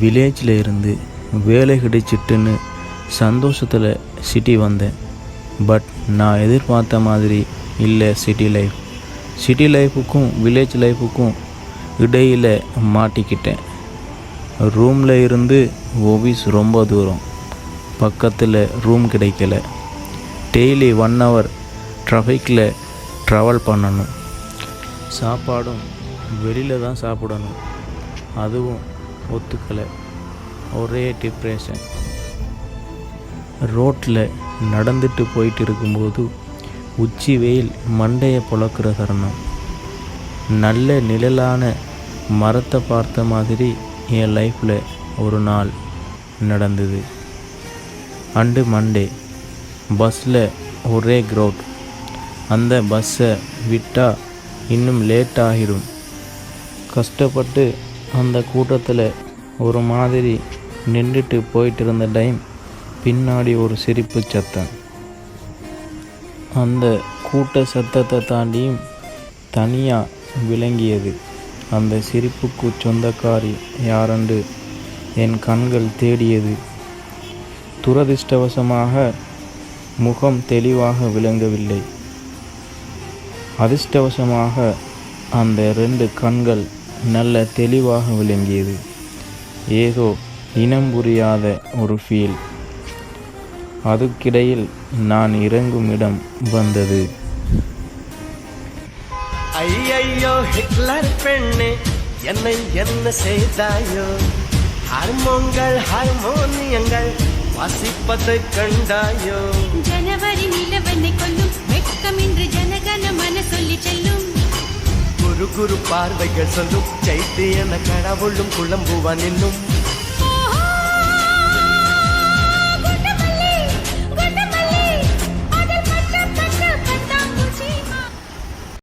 வில்லேஜில் இருந்து வேலை கிடைச்சிட்டுன்னு சந்தோஷத்தில் சிட்டி வந்தேன். பட் நான் எதிர்பார்த்த மாதிரி இல்லை சிட்டி லைஃப். சிட்டி லைஃபுக்கும் வில்லேஜ் லைஃபுக்கும் இடையில் மாட்டிக்கிட்டேன். ரூமில் இருந்து ஆஃபீஸ் ரொம்ப தூரம், பக்கத்தில் ரூம் கிடைக்கல. டெய்லி 1 hour ட்ராஃபிக்கில் ட்ராவல் பண்ணணும். சாப்பாடும் வெளியில் தான் சாப்பிடணும், அதுவும் ஒத்துக்கலை. ஒரே டிப்ரெஷன். ரோட்டில் நடந்துட்டு போயிட்டு இருக்கும்போது உச்சி வெயில் மண்டையை பொழக்கிற தருணம். நல்ல நிழலான மரத்தை பார்த்த மாதிரி என் லைஃப்பில் ஒரு நாள் நடந்தது. அண்டு மண்டே பஸ்ஸில் ஒரே க்ரௌட். அந்த பஸ்ஸை விட்டால் இன்னும் லேட் ஆகிடும். கஷ்டப்பட்டு அந்த கூட்டத்தில் ஒரு மாதிரி நின்றுட்டு போயிட்டு இருந்த டைம் பின்னாடி ஒரு சிரிப்பு சத்தம். அந்த கூட்ட சத்தத்தை தாண்டியும் தனியாக விளங்கியது. அந்த சிரிப்புக்கு சொந்தக்காரி யாரென்று என் கண்கள் தேடியது. துரதிர்ஷ்டவசமாக முகம் தெளிவாக விளங்கவில்லை. அதிர்ஷ்டவசமாக அந்த 2 கண்கள் நல்ல தெளிவாக விளங்கியது. ஏதோ இனம் புரியாத ஒரு ஃபீல். அதுக்கிடையில் நான் இறங்கும் இடம் வந்தது. ஐயையோ ஹிட்லர் பெண்ணே, என்னை என்ன செய்தாயோ? ஹார்மோனியங்கள் வாசிப்பதை கண்டாயோ? ஜனவரி நிலவனை கொல்லும் வெட்கமின்றி ஜனகன மன சொல்லி செல்லும். குரு குரு பார்வைகள் சொல்லும் சைத்தியன கடவுளும் குழம்புவான் இன்னும்.